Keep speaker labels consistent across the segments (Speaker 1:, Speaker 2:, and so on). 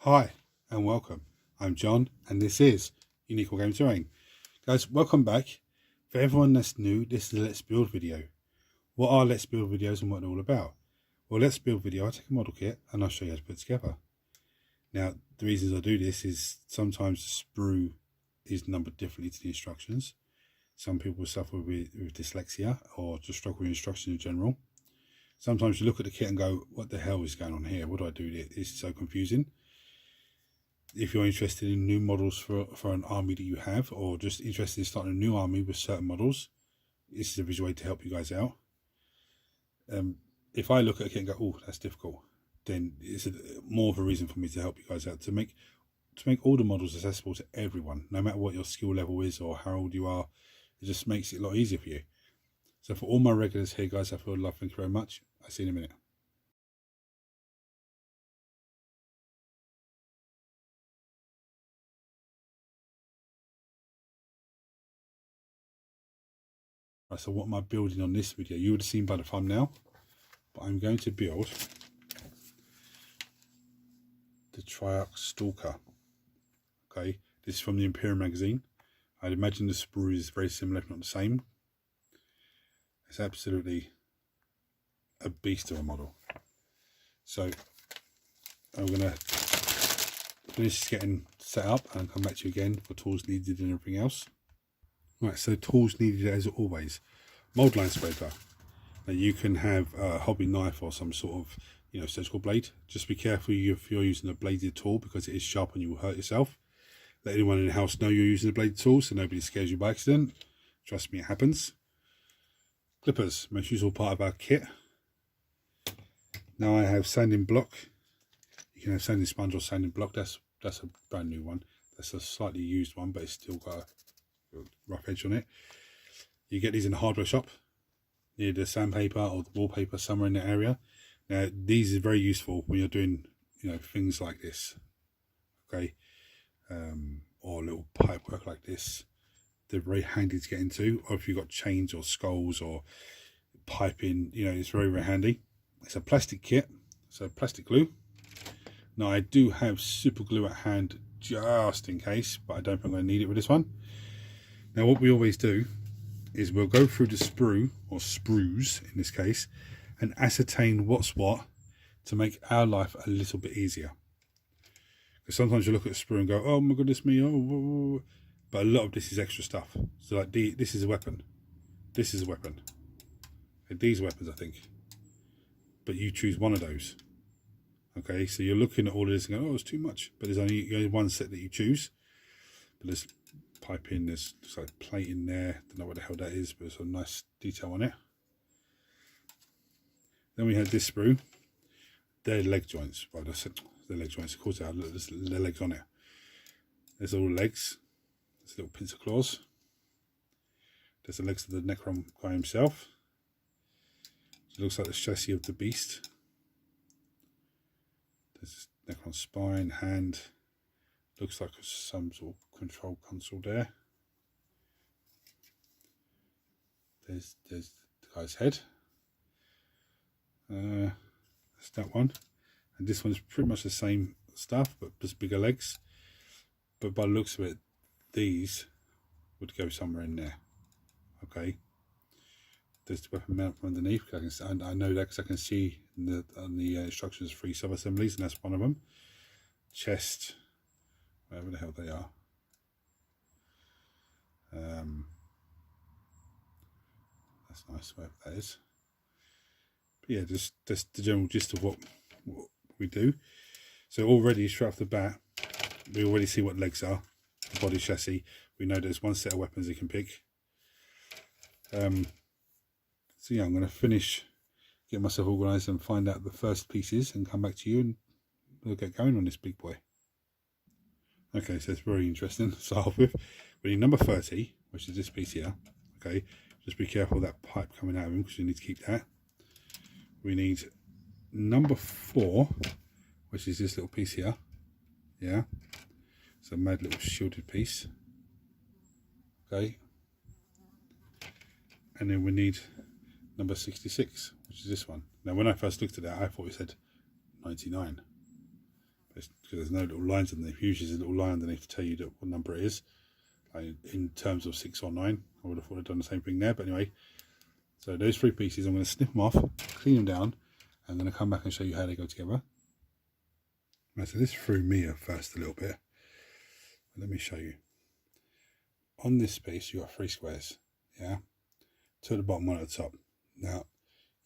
Speaker 1: Hi and welcome. I'm John and this is Unique Game Terrain. Guys, welcome back. For everyone that's new, this is a Let's Build video. What are Let's Build videos and what they're all about? Well, Let's Build video, I take a model kit and I'll show you how to put it together. Now, the reasons I do this is sometimes the sprue is numbered differently to the instructions. Some people suffer with dyslexia or just struggle with instructions in general. Sometimes you look at the kit and go, what the hell is going on here? What do I do? It's so confusing. If you're interested in new models for an army that you have, or just interested in starting a new army with certain models, this is a visual way to help you guys out. If I look at a kit and go, oh, that's difficult, then it's more of a reason for me to help you guys out, to make all the models accessible to everyone, no matter what your skill level is or how old you are. It just makes it a lot easier for you. So for all my regulars here, guys, I feel love. Thank you very much. I'll see you in a minute. Right, so what am I building on this video? You would have seen by the thumbnail, but I'm going to build the Triarch Stalker. Okay, this is from the Imperial magazine. I'd imagine the sprue is very similar, if not the same. It's absolutely a beast of a model. So I'm going to finish getting set up and come back to you again for tools needed and everything else. Right, so tools needed as always. Mold line scraper. Now you can have a hobby knife or some sort of surgical blade. Just be careful if you're using a bladed tool, because it is sharp and you will hurt yourself. Let anyone in the house know you're using a bladed tool so nobody scares you by accident. Trust me, it happens. Clippers, most useful part of our kit. Now I have sanding block. You can have sanding sponge or sanding block. That's a brand new one. That's a slightly used one, but it's still got a rough edge on it. You get these in the hardware shop near the sandpaper or the wallpaper, somewhere in the area. Now these are very useful when you're doing things like this, okay, or little pipe work like this. They're very handy to get into, or if you've got chains or skulls or piping, it's very, very handy. It's a plastic kit, so plastic glue. Now I do have super glue at hand just in case, but I don't think I'm going to need it with this one. Now what we always do is we'll go through the sprue, or sprues in this case, and ascertain what's what to make our life a little bit easier. Because sometimes you look at a sprue and go, oh my goodness me, oh, but a lot of this is extra stuff. So like this is a weapon, this is a weapon, and these are weapons, I think, but you choose one of those. Okay, so you're looking at all of this and going, oh, it's too much, but there's only one set that you choose. But there's piping, there's like plate in there, don't know what the hell that is, but there's a nice detail on it. Then we have this sprue. They're leg joints, right? They're leg joints, of course they are. Look, there's the legs on it. There's all legs. There's little pincer claws. There's the legs of the Necron guy himself. It looks like the chassis of the beast. There's Necron spine, hand. Looks like some sort of control console there. There's the guy's head. That's that one. And this one's pretty much the same stuff, but just bigger legs. But by the looks of it, these would go somewhere in there. Okay. There's the weapon mount from underneath. I know that because I can see on the instructions 3 sub-assemblies, and that's one of them. Chest, whatever the hell they are. That's nice, whatever that is. But yeah, just the general gist of what we do. So already straight off the bat, we already see what legs are, the body chassis. We know there's one set of weapons you can pick. So yeah, I'm going to finish, get myself organised and find out the first pieces and come back to you, and we'll get going on this big boy. Okay, so it's very interesting to start off with. We need number 30, which is this piece here. Okay, just be careful of that pipe coming out of him, because you need to keep that. We need number 4, which is this little piece here. Yeah, it's a mad little shielded piece. Okay, and then we need number 66, which is this one. Now when I first looked at that, I thought it said 99, because there's no little lines underneath. Usually there's a little line underneath to tell you what number it is. Like in terms of 6 or 9, I would have thought I'd done the same thing there, but anyway. So those 3 pieces, I'm going to snip them off, clean them down, and I'm going to come back and show you how they go together. Right, so this threw me at first a little bit. Let me show you. On this piece, you've got 3 squares, yeah? 2 at the bottom, 1 at the top. Now,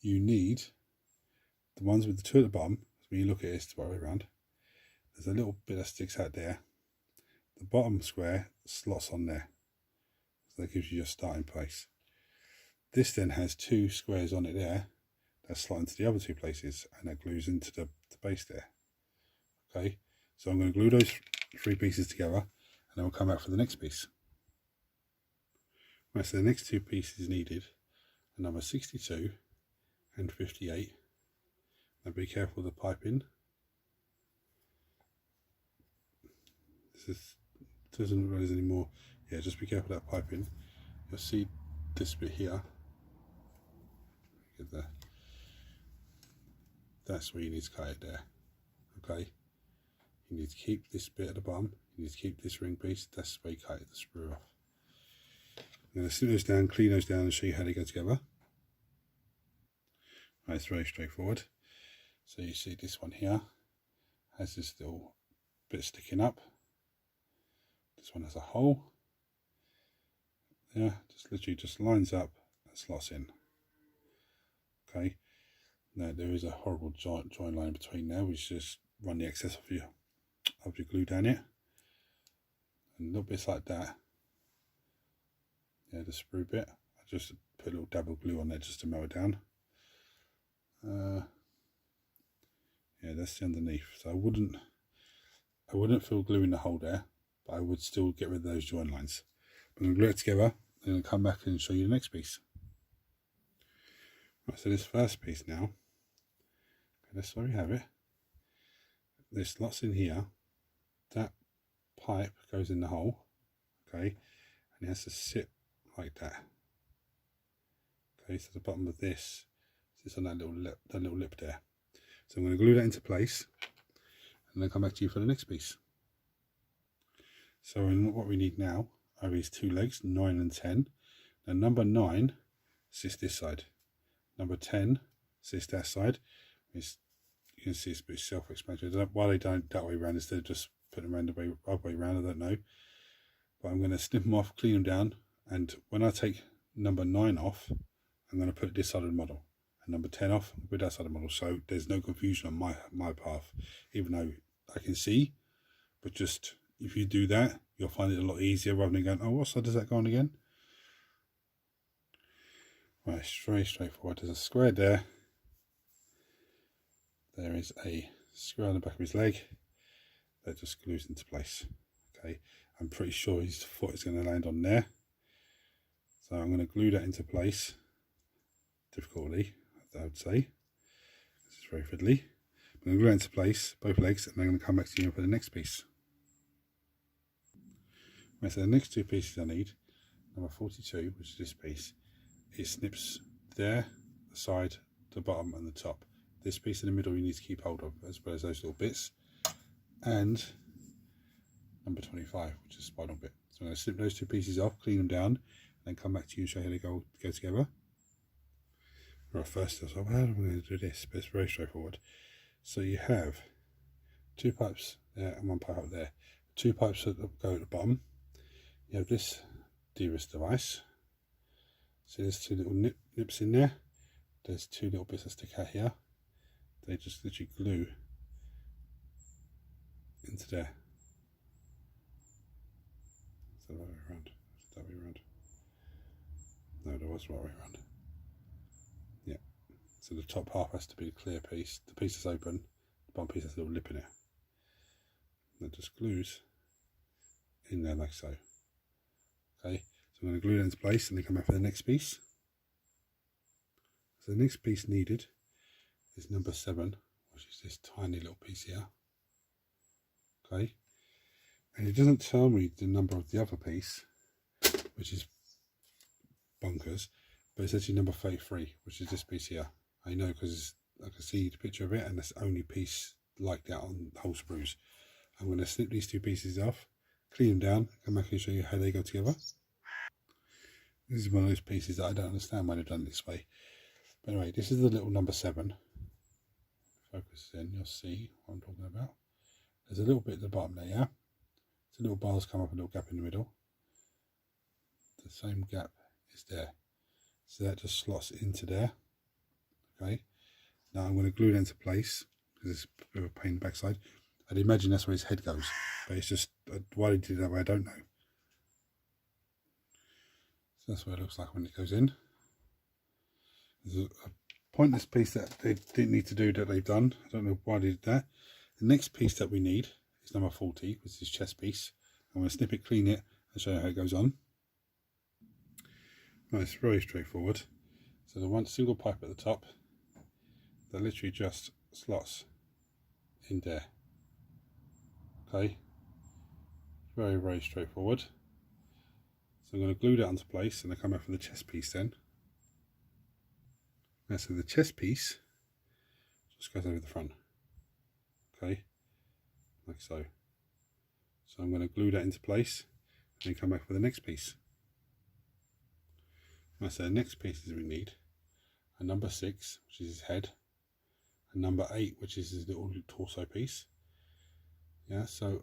Speaker 1: you need the ones with the 2 at the bottom. So when you look at it, it's the right way around. There's a little bit that sticks out there. The bottom square slots on there. So that gives you your starting place. This then has 2 squares on it there that slot into the other 2 places, and that glues into the base there. Okay, so I'm going to glue those 3 pieces together, and then we'll come back for the next piece. Right, so the next 2 pieces needed are number 62 and 58. Now be careful of the piping. This doesn't realize anymore. Yeah, just be careful of that piping. You'll see this bit here. Get there. That's where you need to cut it there. Okay. You need to keep this bit at the bottom. You need to keep this ring piece. That's where you cut the sprue off. I'm going to snip those down, clean those down, and show you how they go together. Right, it's very straightforward. So you see this one here has this little bit sticking up. This one has a hole. Yeah, just literally just lines up and slots in. Okay. Now there is a horrible join line between there, which just run the excess of your glue down it. And little bits like that. Yeah, the sprue bit. I just put a little dab of glue on there just to melt it down. Yeah, that's the underneath. So I wouldn't fill glue in the hole there, but I would still get rid of those join lines. I'm going to glue it together, and then come back and show you the next piece. Right, so this first piece now, okay, that's where we have it. There's slots in here. That pipe goes in the hole, okay, and it has to sit like that. Okay, so the bottom of this sits on that little lip there. So I'm going to glue that into place, and then come back to you for the next piece. So what we need now are these 2 legs, 9 and 10. Now number 9 sits this side. Number 10 sits that side. You can see it's a bit self-explanatory. Why they don't that way around instead of just putting them the other way around, I don't know. But I'm going to snip them off, clean them down, and when I take number 9 off, I'm going to put this side of the model, and number 10 off with that side of the model, so there's no confusion on my path, even though I can see. But just if you do that, you'll find it a lot easier rather than going, oh, what side does that go on again? Right, it's very straightforward. There's a square there. There is a square on the back of his leg that just glues into place. Okay, I'm pretty sure his foot is going to land on there. So I'm going to glue that into place. Difficultly, I would say. This is very fiddly. I'm going to glue it into place, both legs, and I'm going to come back to you for the next piece. Right, so the next 2 pieces I need, number 42, which is this piece, it snips there, the side, the bottom, and the top. This piece in the middle you need to keep hold of, as well as those little bits. And number 25, which is the spinal bit. So I'm going to snip those 2 pieces off, clean them down, and then come back to you and show you how they go together. Right, first, so how am I going to do this? But it's very straightforward. So you have 2 pipes there and 1 pipe up there. 2 pipes that go at the bottom. You have this de-risk device. So there's 2 little nips in there. There's 2 little bits that stick out here. They just literally glue into there. Is that the right way around? Is that the way around? No, there was the right way around. Yeah. So the top half has to be the clear piece. The piece is open. The bottom piece has a little lip in it. And it just glues in there like so. Okay. So I'm going to glue that into place and then come back for the next piece. So the next piece needed is number 7, which is this tiny little piece here. Okay. And it doesn't tell me the number of the other piece, which is bonkers, but it's actually number 33, which is this piece here. I know because I can see the picture of it, and that's the only piece like that on whole sprues. I'm going to snip these two pieces off, clean them down, come back and show you how they go together. This is one of those pieces that I don't understand why they've done it this way. But anyway, this is the little number 7. Focus in, you'll see what I'm talking about. There's a little bit at the bottom there, yeah? So little bars come up, a little gap in the middle. The same gap is there. So that just slots into there. Okay. Now I'm going to glue it into place, because it's a bit of a pain in the backside. I'd imagine that's where his head goes. But it's just, why they did it that way, I don't know. So that's what it looks like when it goes in. There's a pointless piece that they didn't need to do that they've done. I don't know why they did that. The next piece that we need is number 40, which is his chest piece. I'm going to snip it, clean it, and show you how it goes on. Right, it's very straightforward. So the one single pipe at the top, that literally just slots in there. Okay, very, very straightforward. So I'm going to glue that onto place, and I come back for the chest piece then. Now, so the chest piece just goes over the front. Okay, like so. So I'm going to glue that into place, and then come back for the next piece. Now, so the next pieces we need are number 6, which is his head, and number 8, which is his little torso piece. Yeah, so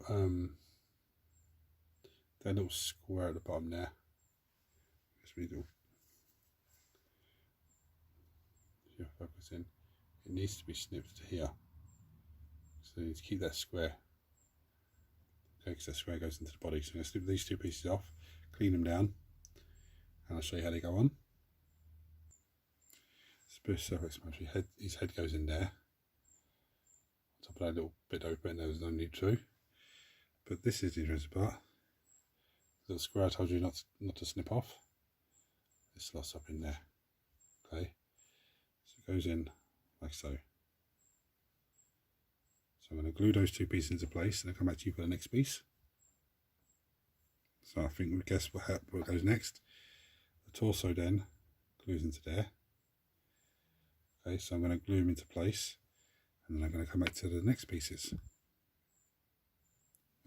Speaker 1: that little square at the bottom there, just need to focus in. It needs to be snipped to here, so you need to keep that square. Okay, because that square goes into the body. So I'm going to snip these two pieces off, clean them down, and I'll show you how they go on. Spruce surface motion. His head goes in there. Top of that little bit open, there was no need to. But this is the interesting part. The little square I told you not to snip off. It slots up in there. Okay. So it goes in like so. So I'm going to glue those two pieces into place, and I'll come back to you for the next piece. So I think we guess what goes next. The torso then glues into there. Okay, so I'm going to glue them into place, and then I'm going to come back to the next pieces.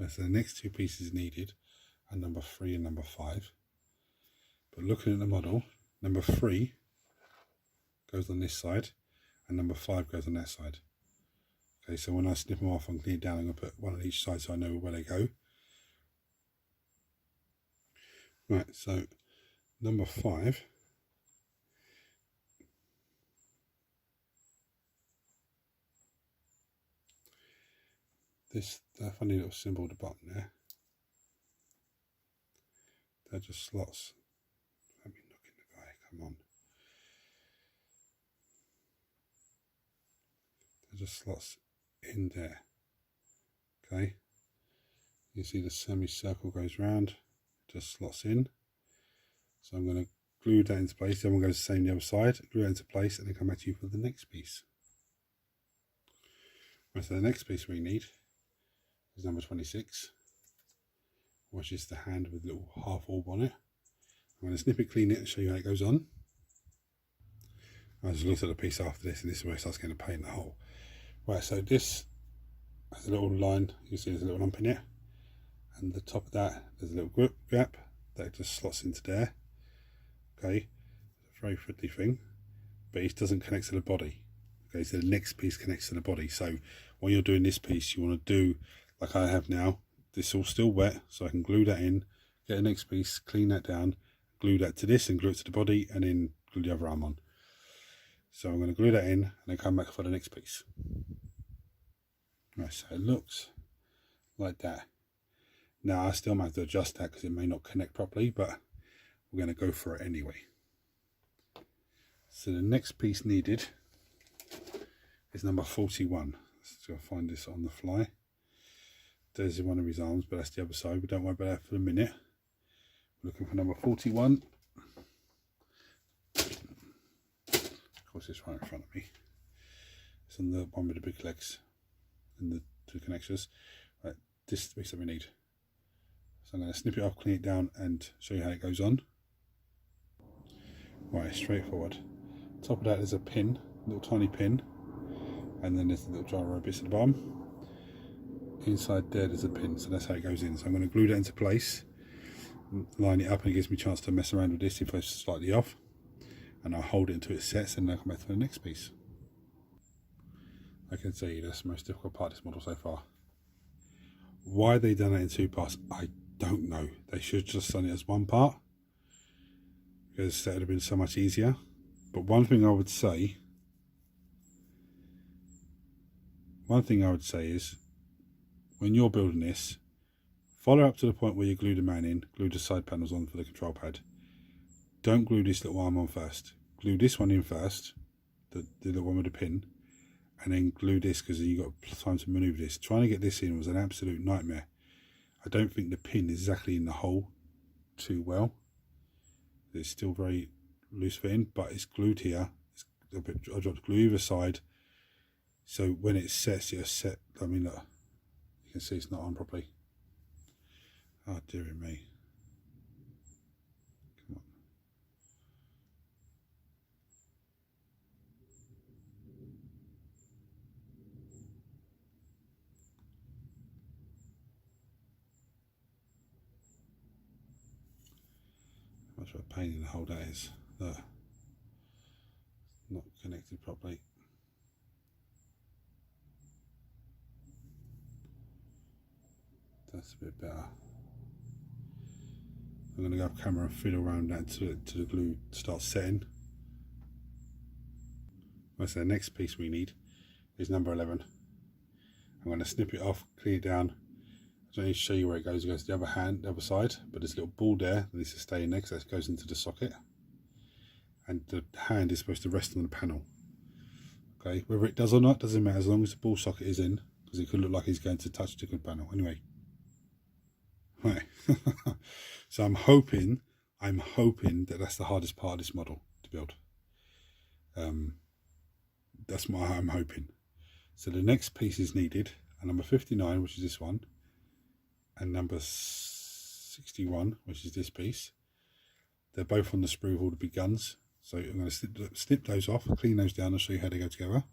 Speaker 1: So the next two pieces needed are number 3 and number 5. But looking at the model, number 3 goes on this side, and number 5 goes on that side. Okay, so when I snip them off and clean it down, I'm going to put one on each side so I know where they go. Right, so number 5. This funny little symbol at the bottom there, that just slots. Let me look in the guy, come on. That just slots in there. Okay, you see the semicircle goes round, just slots in. So I'm going to glue that into place. The other one goes the same the other side, glue that into place, and then come back to you for the next piece. Right, so the next piece we need is number 26, which is the hand with a little half orb on it. I'm going to snip it, clean it, and show you how it goes on. I just looked at the piece after this, and this is where it starts getting a pain in the hole. Right, so this has a little line, you see there's a little lump in it, and the top of that there's a little gap that just slots into there. Okay, it's a very fiddly thing, but it doesn't connect to the body. Okay, so the next piece connects to the body. So when you're doing this piece, you want to do like I have now. This is all still wet, so I can glue that in, get the next piece, clean that down, glue that to this and glue it to the body, and then glue the other arm on. So I'm going to glue that in and then come back for the next piece. Right, so it looks like that. Now I still might have to adjust that because it may not connect properly, but we're going to go for it anyway. So the next piece needed is number 41. Let's go find this on the fly. There's one of his arms, but that's the other side. We don't worry about that for a minute. We're looking for number 41. Of course, it's right in front of me. It's on the one with the big legs and the two connectors. Right, this is the piece that we need. So I'm going to snip it off, clean it down, and show you how it goes on. Right, straightforward. Top of that is a pin, a little tiny pin, and then there's the little gyro bits at the bottom. Inside there's a pin, so that's how it goes in. So I'm going to glue that into place, line it up, and it gives me a chance to mess around with this if it's slightly off, and I'll hold it until it sets, and then I'll come back to the next piece. I can see that's the most difficult part of this model so far. Why they done it in 2 parts, I don't know. They should have just done it as 1 part, because that would have been so much easier. But one thing I would say is, when you're building this, follow up to the point where you glue the man in, glue the side panels on for the control pad. Don't glue this little arm on first. Glue this one in first, the little one with the pin, and then glue this, because then you've got time to manoeuvre this. Trying to get this in was an absolute nightmare. I don't think the pin is exactly in the hole too well. It's still very loose fitting, but it's glued here. I dropped glue either side, so when it sets, it'll set. I mean, look, you can see it's not on properly. Oh dear me. Come on. How much of a pain in the hole that is. Look. Not connected properly. That's a bit better. I'm going to go off camera and fiddle around that to the glue starts setting. So the next piece we need is number 11. I'm going to snip it off, clean it down. I don't need to show you where it goes. It goes to the other side, but there's a little ball there that needs to stay in there, because that goes into the socket. And the hand is supposed to rest on the panel. Okay, whether it does or not doesn't matter, as long as the ball socket is in, because it could look like he's going to touch the panel. Anyway, right. So I'm hoping that that's the hardest part of this model to build. That's what I'm hoping. So the next piece is needed, and number 59, which is this one, and number 61, which is this piece. They're both on the sprue with all the big guns. So I'm going to snip those off, clean those down, and show you how they go together.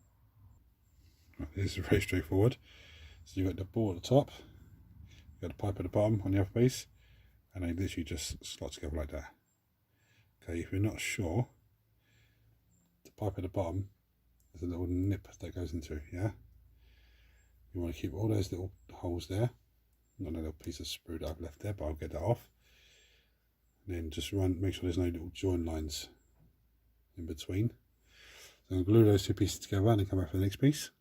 Speaker 1: Right, this is very straightforward. So you've got the ball at the top, you've got the pipe at the bottom on the other piece, and they literally just slot together like that. Okay, if you're not sure, the pipe at the bottom, there's a little nip that goes into, yeah? You want to keep all those little holes there. Not a little piece of sprue that I've left there, but I'll get that off. And then just make sure there's no little join lines in between. So I'm going to glue those 2 pieces together and then come back for the next piece.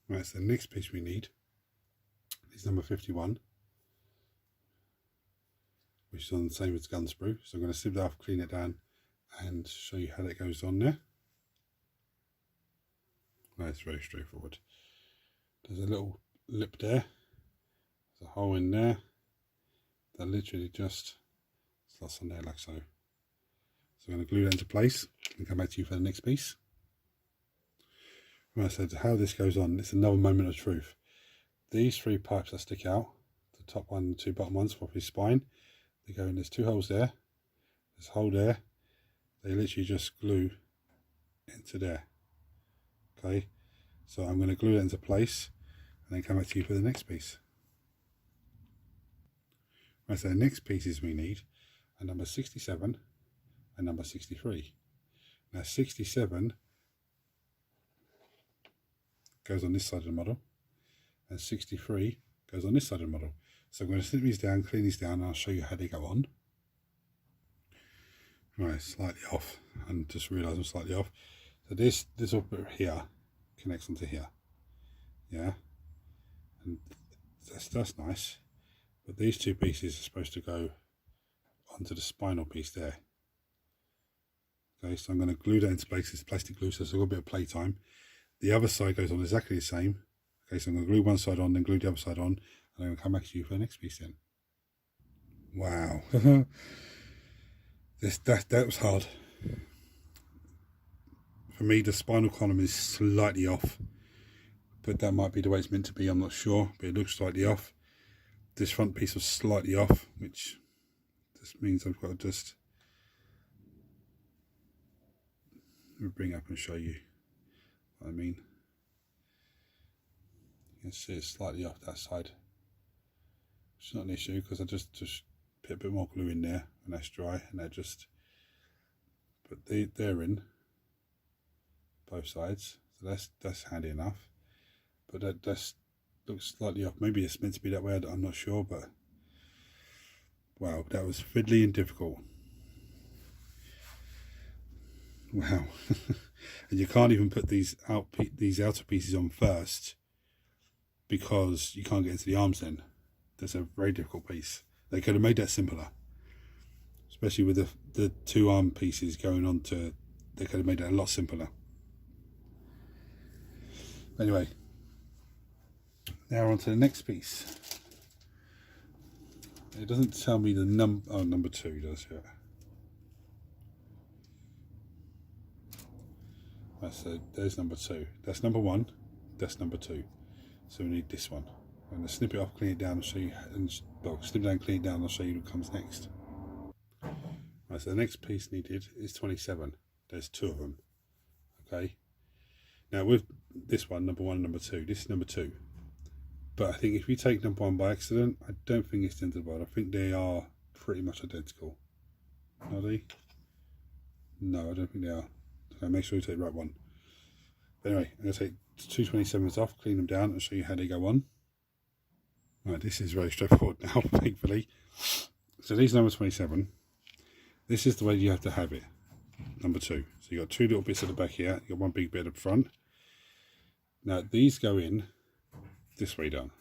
Speaker 1: Right, so the next piece we need is number 51, which is on the same as gun sprue. So I'm going to snip that off, clean it down, and show you how that goes on there. Right, it's very straightforward. There's a little lip there, there's a hole in there that literally just slots on there like so. So I'm going to glue that into place and come back to you for the next piece. Right, so how this goes on, it's another moment of truth. These 3 pipes that stick out, the top one and the 2 bottom ones for his spine, they go in, there's 2 holes there, there's a hole there, they literally just glue into there. Okay, so I'm going to glue that into place and then come back to you for the next piece. Right, so the next pieces we need are number 67 and number 63. Now 67 goes on this side of the model, and 63 goes on this side of the model. So I'm going to snip these down, clean these down, and I'll show you how they go on. Right, slightly off, and just realised I'm slightly off. So this little bit here connects onto here, yeah, and that's nice. But these 2 pieces are supposed to go onto the spinal piece there. Okay, so I'm going to glue that into place. It's plastic glue, so it's a little bit of playtime. The other side goes on exactly the same. Okay, so I'm going to glue one side on, then glue the other side on, and I'm going to come back to you for the next piece then. Wow. That was hard. For me, the spinal column is slightly off, but that might be the way it's meant to be, I'm not sure, but it looks slightly off. This front piece was slightly off, which just means I've got to just bring up and show you what I mean. can see it's slightly off that side. It's not an issue because I just put a bit more glue in there and that's dry, and that just put they're in both sides, so that's handy enough. But that looks slightly off. Maybe it's meant to be that way, I'm not sure, but wow, that was fiddly and difficult. Wow. And you can't even put these outer pieces on first because you can't get into the arms then. That's a very difficult piece. They could have made that simpler, especially with the two arm pieces going on to, they could have made that a lot simpler. Anyway, now on to the next piece. It doesn't tell me the number 2 does it? There's number 2. That's number 1. That's number 2. So we need this one. I'm going to snip it off, clean it down, and show you. Snip it down, clean it down, and I'll show you what comes next. Right, so the next piece needed is 27. There's 2 of them. Okay. Now with this one, number 1 and number 2, this is number 2. But I think if you take number 1 by accident, I don't think it's the end of the world. I think they are pretty much identical. Are they? No, I don't think they are. So make sure you take the right one. But anyway, I'm going to take 2 27s off, clean them down, and show you how they go on. Right, this is very straightforward now, thankfully. So these number 27. This is the way you have to have it. Number 2. So you got 2 little bits at the back here. You got 1 big bit at the front. Now these go in this way down.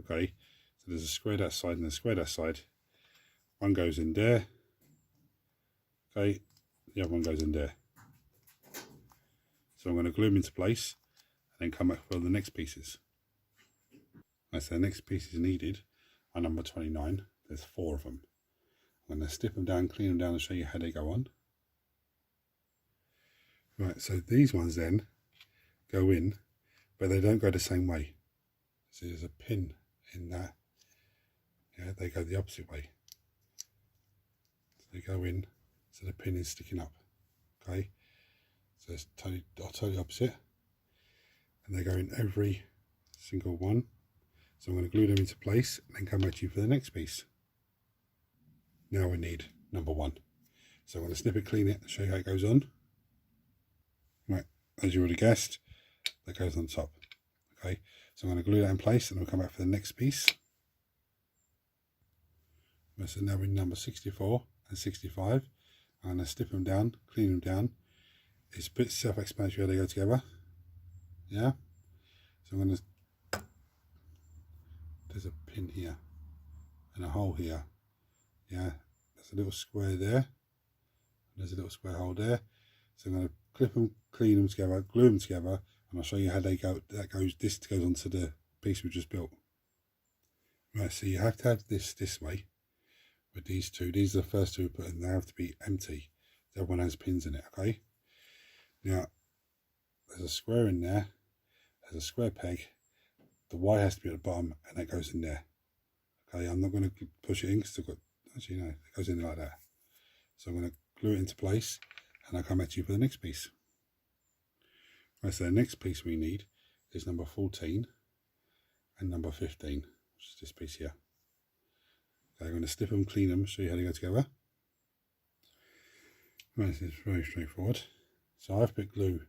Speaker 1: Okay. So there's a square that side and a square that side. One goes in there. Okay. The other one goes in there. So I'm going to glue them into place and then come back for the next pieces. Right, so the next pieces needed are number 29. There's 4 of them. I'm going to strip them down, clean them down, and show you how they go on. Right, so these ones then go in, but they don't go the same way. So there's a pin in that. Yeah, they go the opposite way. So they go in, so the pin is sticking up. Okay, so it's totally opposite, and they go in every single one. So I'm going to glue them into place and then come back to you for the next piece. Now we need number 1. So I'm going to snip it, clean it, and show you how it goes on. Right, as you already guessed, that goes on top. Okay, so I'm going to glue that in place and we'll come back for the next piece. Right, so now we're in number 64 and 65. I'm going to snip them down, clean them down. It's a bit self-explanatory how they go together. Yeah, so I'm going to, there's a pin here and a hole here. Yeah, there's a little square there. There's a little square hole there. So I'm going to clip them, clean them together, glue them together, and I'll show you how they go. This goes onto the piece we just built. Right, so you have to have this way with these 2. These are the first 2 we put in. They have to be empty. The other one has pins in it. Okay. Now there's a square in there. There's a square peg. The Y has to be at the bottom, and that goes in there. Okay, I'm not going to push it in because I've got, actually no, it goes in like that. So I'm going to glue it into place, and I'll come back to you for the next piece. Right, so the next piece we need is number 14 and number 15, which is this piece here. Okay, I'm going to snip them, clean them, show you how they go together. Right, this is very straightforward. So I've put glue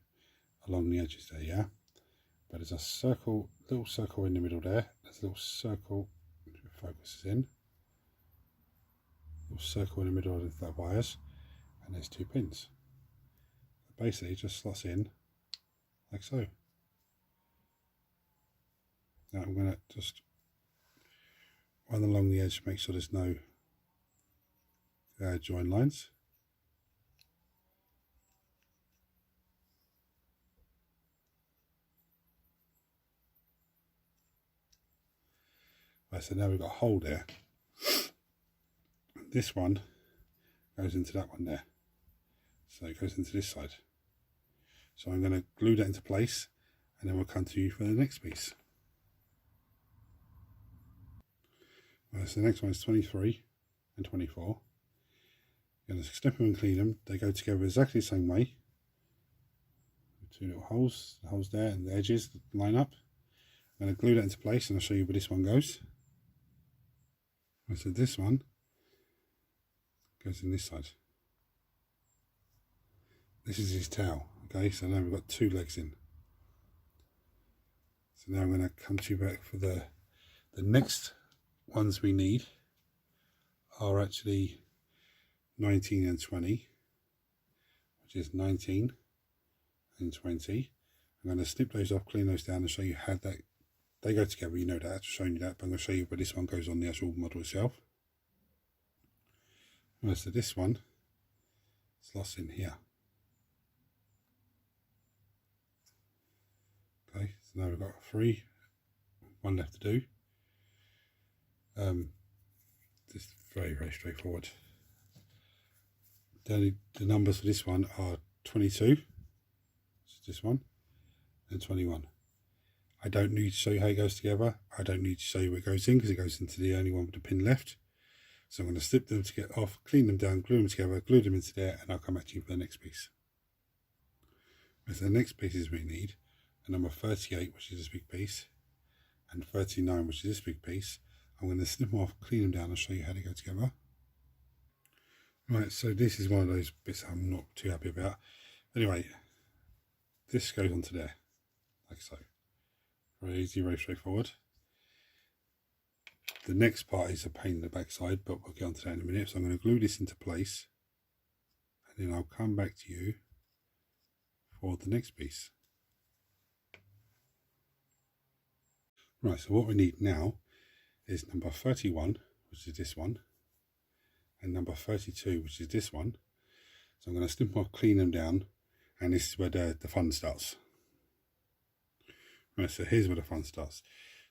Speaker 1: along the edges there, yeah? But there's a circle, little circle in the middle there. There's a little circle, focuses in. Little circle in the middle of the wires, and there's 2 pins. Basically, it just slots in like so. Now I'm going to just run along the edge to make sure there's no join lines. Right, so now we've got a hole there. This one goes into that one there. So it goes into this side. So I'm going to glue that into place, and then we'll come to you for the next piece. Right, so the next one is 23 and 24. You're going to snip them and clean them. They go together exactly the same way. 2 little holes, the holes there and the edges line up. I'm going to glue that into place and I'll show you where this one goes. So this one goes in this side. This is his tail. Okay, so now we've got 2 legs in. So now I'm going to come to you back for the next ones we need are actually 19 and 20, which is 19 and 20. I'm going to snip those off, clean those down and show you how they go together. You know that, I've shown you that, but I'm going to show you where this one goes on the actual model itself. Right, so this one is lost in here. Okay, so now we've got 3, 1 left to do. Just very, very straightforward. The numbers for this one are 22, which is this one, and 21. I don't need to show you how it goes together. I don't need to show you where it goes in because it goes into the only one with the pin left. So I'm going to snip them to get off, clean them down, glue them together, glue them into there, and I'll come back to you for the next piece. So the next pieces we need are number 38, which is this big piece, and 39, which is this big piece. I'm going to snip them off, clean them down, and show you how they go together. Right, so this is one of those bits I'm not too happy about. Anyway, this goes onto there, like so. Very easy, very straightforward. The next part is a pain in the backside, but we'll get onto that in a minute. So I'm going to glue this into place, and then I'll come back to you for the next piece. Right, so what we need now is number 31, which is this one, and number 32, which is this one. So I'm going to snip off, clean them down, and this is where the fun starts. Right, so here's where the fun starts.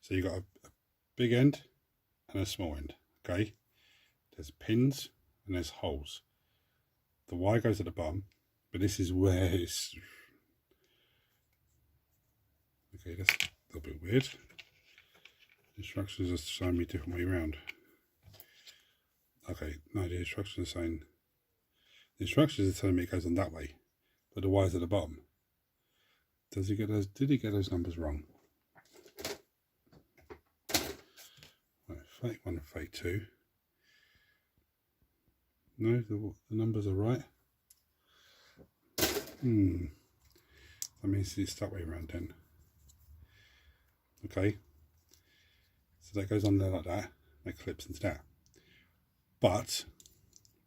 Speaker 1: So you've got a big end and a small end, okay? There's pins and there's holes. The Y goes at the bottom, but this is where it's... Okay, that's a little bit weird. Instructions are showing me a different way around. Okay, no, the instructions are saying... The instructions are telling me it goes on that way, but the Y is at the bottom. Does he get those? Did he get those numbers wrong? Right, 31 and 32. No, the numbers are right. That means it's that way around then. Okay. So that goes on there like that. That clips into that. But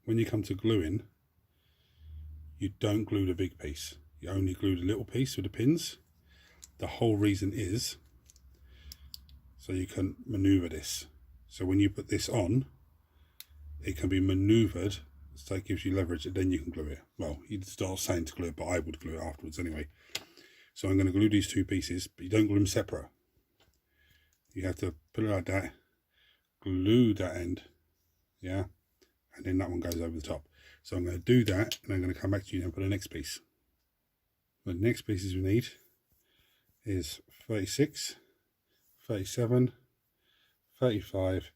Speaker 1: when you come to gluing, you don't glue the big piece. You only glue the little piece with the pins. The whole reason is so you can maneuver this. So when you put this on, it can be maneuvered, so it gives you leverage, and then you can glue it. Well, you'd start saying to glue it, but I would glue it afterwards anyway. So I'm going to glue these 2 pieces, but you don't glue them separate. You have to put it like that, glue that end, yeah, and then that one goes over the top. So I'm going to do that, and I'm going to come back to you and for the next piece. The next pieces we need is 36, 37, 35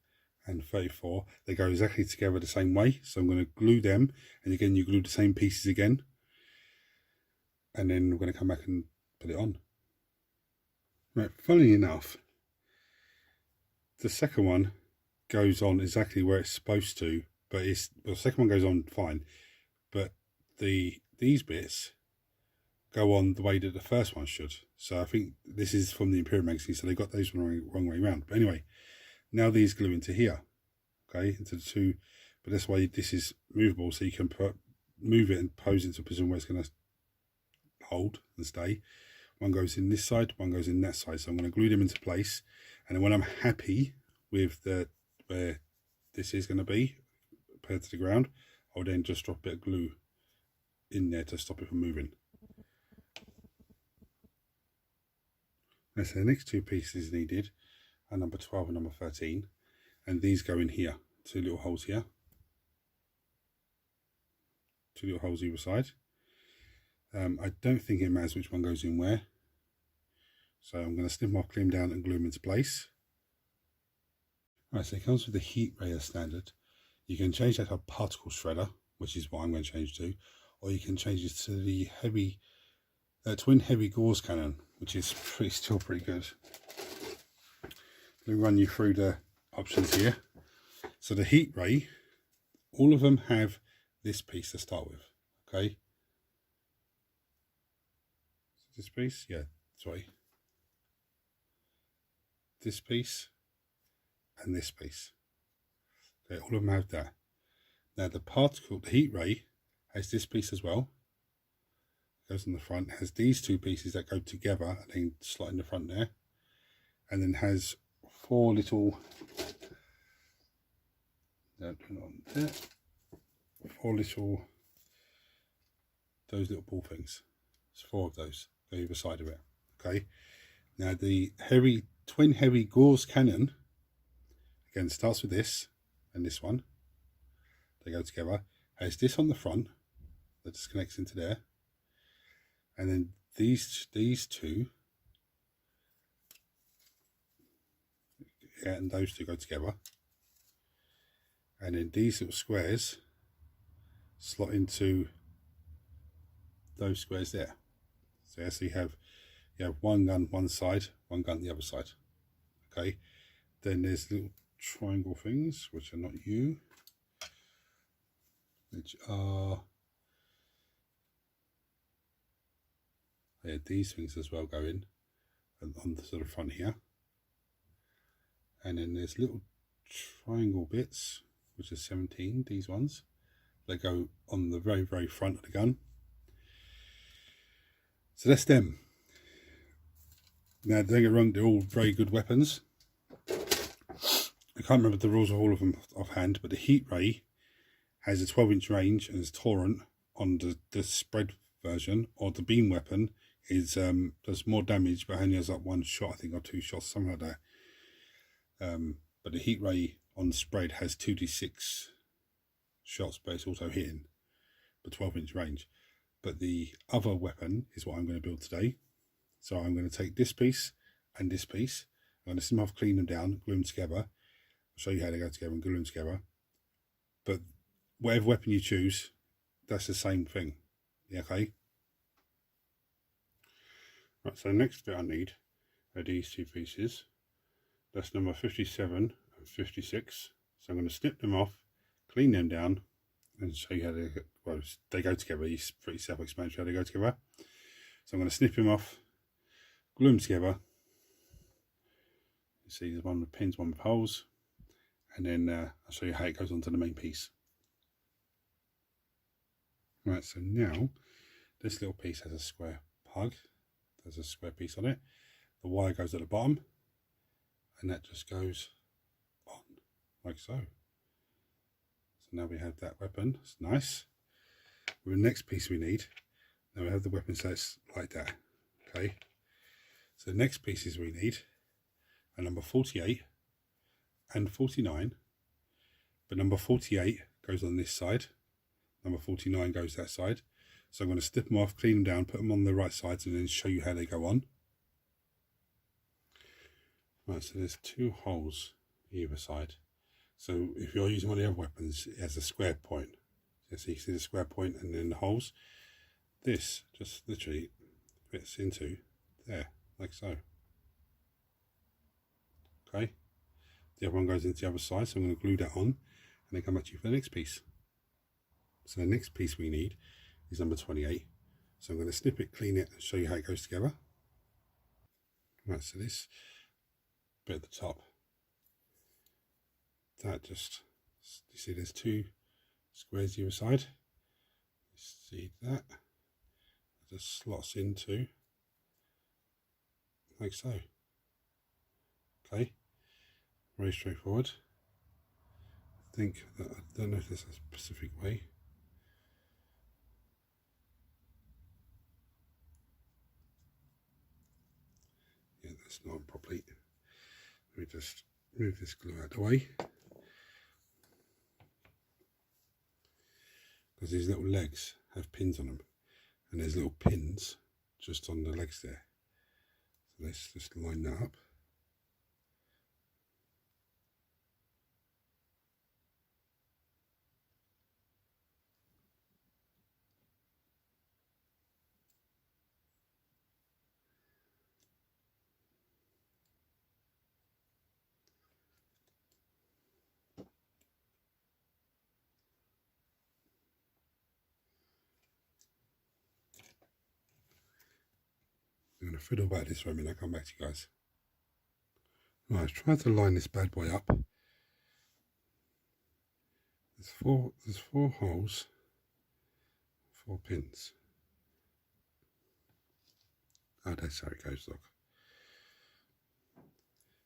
Speaker 1: and 34. They go exactly together the same way, so I'm going to glue them, and again you glue the same pieces again, and then we're going to come back and put it on. Right, funnily enough, the second one goes on exactly where it's supposed to, but the second one goes on fine, but these bits go on the way that the first one should. So I think this is from the Imperial magazine, so they got those wrong way around. But anyway, now these glue into here, okay, into the 2, but that's why this is movable, so you can move it and pose it into a position where it's going to hold and stay. One goes in this side, one goes in that side. So I'm going to glue them into place, and then when I'm happy with where this is going to be compared to the ground, I'll then just drop a bit of glue in there to stop it from moving. So the next 2 pieces needed are number 12 and number 13, and these go in here, 2 little holes here, 2 little holes either side. I don't think it matters which one goes in where, so I'm going to snip them off, clean them down and glue them into place. Right, so it comes with the heat ray as standard. You can change that to a particle shredder, which is what I'm going to change to, or you can change it to the twin heavy gauze cannon, which is still pretty good. Let me run you through the options here. So the heat ray, all of them have this piece to start with, okay? This piece, yeah, sorry. This piece and this piece. Okay, all of them have that. Now the particle, the heat ray, has this piece as well. Goes in the front, has these two pieces that go together and then slot in the front there. And then has four little, four little, those little ball things. There's four of those, go either side of it. Okay. Now the twin heavy gauze cannon, again starts with this and this one. They go together. Has this on the front that just connects into there. And then these two, yeah, and those two go together. And then these little squares slot into those squares there. So as you have one gun one side, one gun the other side. Okay. Then there's little triangle things which are not you, which are these things as well go in on the sort of front here. And then there's little triangle bits, which are 17, these ones. They go on the very, very front of the gun. So that's them. Now, don't get me wrong, they're all very good weapons. I can't remember the rules of all of them offhand, but the heat ray has a 12-inch range and is torrent on the spread version, or the beam weapon is does more damage but only has like one shot, I think, or two shots, something like that. But the heat ray on spread has 2d6 shots, but it's also hitting the 12-inch range. But the other weapon is what I'm going to build today. So I'm going to take this piece and this piece. I'm going to snip off, clean them down, glue them together. I'll show you how they go together and glue them together. But whatever weapon you choose, that's the same thing. Yeah, okay? Right, so next bit I need are these two pieces. That's number 57 and 56. So I'm going to snip them off, clean them down, and show you how they go together. It's pretty self-explanatory how they go together. So I'm going to snip them off, glue them together. You see there's one with pins, one with holes, and then I'll show you how it goes onto the main piece. Right, so now this little piece has a square plug. There's a square piece on it. The wire goes at the bottom, and that just goes on like so. So now we have that weapon. It's nice. With the next piece we need, now we have the weapon sets like that. Okay. So the next pieces we need are number 48 and 49. But number 48 goes on this side. Number 49 goes that side. So I'm going to snip them off, clean them down, put them on the right sides, and then show you how they go on. Right, so there's two holes either side. So if you're using one of the other weapons, it has a square point. So you see the square point and then the holes. This just literally fits into there, like so. Okay. The other one goes into the other side, so I'm going to glue that on and then come back to you for the next piece. So the next piece we need is number 28. So I'm going to snip it, clean it, and show you how it goes together. Right, so this bit at the top, that just, you see there's two squares either side. You see that? It just slots into, like so. Okay, very straightforward. I think that, I don't know if there's a specific way. Yeah, that's not properly. Let me just move this glue out of the way. Because these little legs have pins on them, and there's little pins just on the legs there. So let's just line that up. going to fiddle about this for a minute. I'll come back to you guys. Right, I've tried to line this bad boy up. There's four holes, 4 pins. Oh, that's how it goes, look.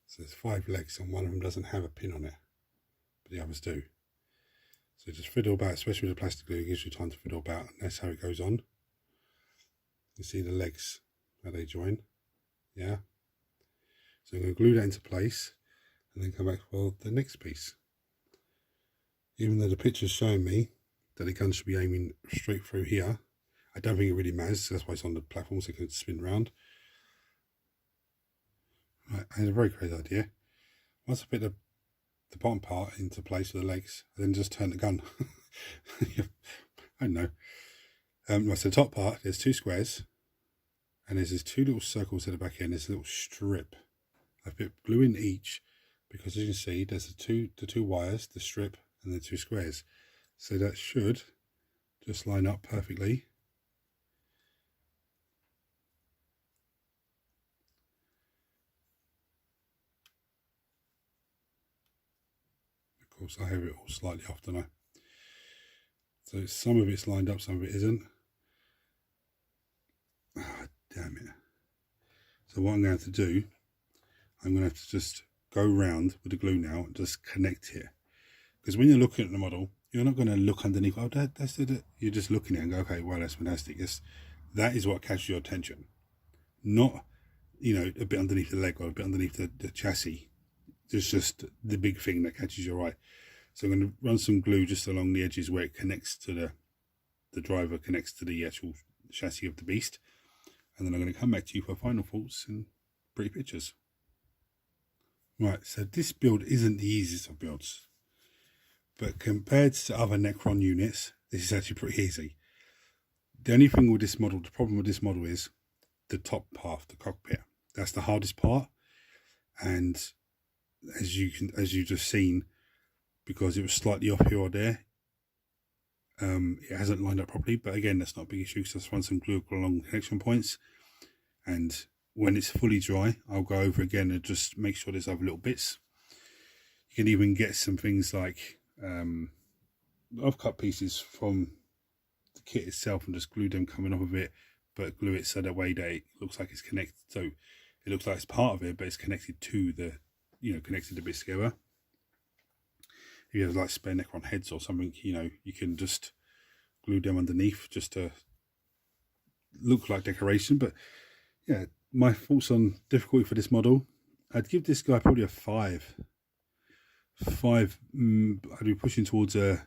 Speaker 1: So there's 5 legs and one of them doesn't have a pin on it, but the others do. So just fiddle about, especially with the plastic glue, it gives you time to fiddle about, and that's how it goes on. You see the legs, how they join, yeah? So I'm going to glue that into place, and then come back for the next piece. Even though the picture's showing me that the gun should be aiming straight through here, I don't think it really matters, so that's why it's on the platform so it can spin around. Right, I had a very crazy idea. Once I put the bottom part into place with the legs, I then just turn the gun. I don't know. Right, so the top part, there's 2 squares, and there's these 2 little circles at the back end. There's a little strip. I've put glue in each because, as you can see, there's the two wires, the strip, and the 2 squares. So that should just line up perfectly. Of course, I have it all slightly off, don't I? So some of it's lined up, some of it isn't. Ah, damn it. So what I'm going to have to do, I'm going to have to just go around with the glue now and just connect here. Because when you're looking at the model, you're not going to look underneath, oh, that's it. You're just looking at it and go, okay, well, that's fantastic. That is what catches your attention. Not, you know, a bit underneath the leg or a bit underneath the chassis. It's just the big thing that catches your eye. So I'm going to run some glue just along the edges where it connects to the driver, connects to the actual chassis of the beast. And then I'm going to come back to you for final thoughts and pretty pictures. Right, so this build isn't the easiest of builds. But compared to other Necron units, this is actually pretty easy. The only thing with this model, the problem with this model is the top part, the cockpit. That's the hardest part. And as you just seen, because it was slightly off here or there, it hasn't lined up properly. But again, that's not a big issue because I just run some glue along connection points. And when it's fully dry, I'll go over again and just make sure there's other little bits. You can even get some things like I've cut pieces from the kit itself and just glue them coming off of it, but glue it so that way that it looks like it's connected. So it looks like it's part of it, but it's connected to the, you know, connected the bits together. If you have like spare Necron heads or something, you know, you can just glue them underneath just to look like decoration. But yeah, my thoughts on difficulty for this model, I'd give this guy probably a 5. I'd be pushing towards a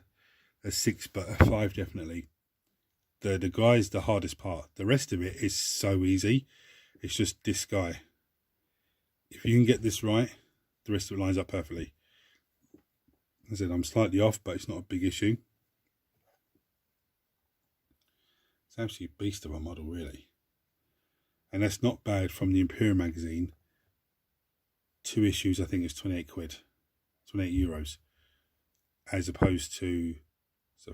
Speaker 1: 6, but a 5 definitely. The guy's the hardest part. The rest of it is so easy. It's just this guy. If you can get this right, the rest of it lines up perfectly. As I said, I'm slightly off, but it's not a big issue. It's actually a beast of a model, really. And that's not bad from the Imperial magazine. 2 issues, I think it's 28 quid. 28 euros. As opposed to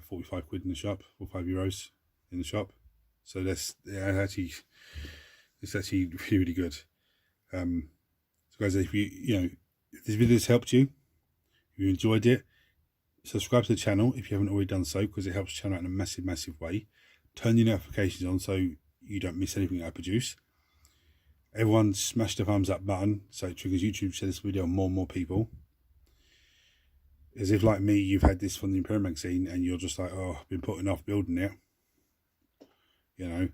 Speaker 1: 45 quid in the shop, 45 euros in the shop. So that's it's actually really, really good. So guys, if if this video has helped you, if you enjoyed it, subscribe to the channel if you haven't already done so, because it helps the channel out in a massive, massive way. Turn your notifications on so you don't miss anything I produce. Everyone smash the thumbs up button so it triggers YouTube to share this video on more and more people. As if, like me, you've had this from the Imperial magazine and you're just like, oh, I've been putting off building it. You know,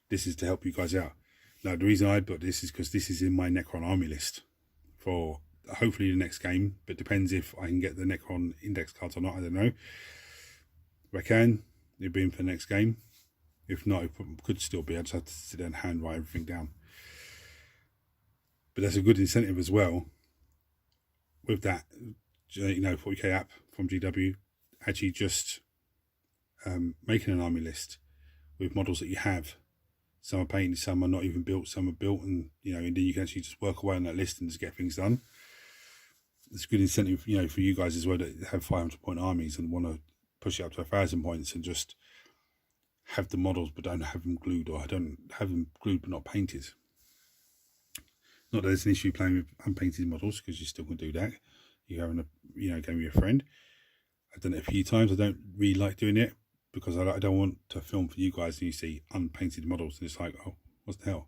Speaker 1: this is to help you guys out. Now, the reason I built this is because this is in my Necron Army list for hopefully the next game, but depends if I can get the Necron index cards or not. I don't know. If I can, it'll be in for the next game. If not, it could still be. I just have to sit there and hand write everything down. But that's a good incentive as well with that, 40k app from GW, actually just making an army list with models that you have. Some are painted, some are not even built, some are built, and and then you can actually just work away on that list and just get things done. It's a good incentive, for you guys as well that have 500-point armies and want to push it up to 1,000 points and just have the models but don't have them glued, or don't have them glued but not painted. Not that there's an issue playing with unpainted models, because you still can do that. You're having a game with your friend. I've done it a few times. I don't really like doing it because I don't want to film for you guys and you see unpainted models and it's like, oh, what the hell?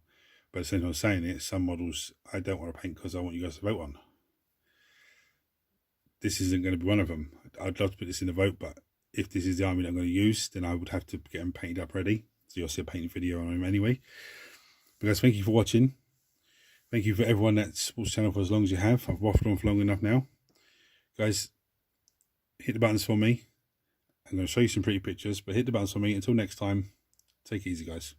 Speaker 1: But at the same time I'm saying it, some models I don't want to paint because I want you guys to vote on. This isn't going to be one of them. I'd love to put this in the vote, but if this is the army that I'm going to use, then I would have to get them painted up ready. So you'll see a painting video on them anyway. But guys, thank you for watching. Thank you for everyone that's supports the channel for as long as you have. I've waffled on for long enough now. Guys, hit the buttons for me. I'm going to show you some pretty pictures, but hit the buttons for me. Until next time, take it easy, guys.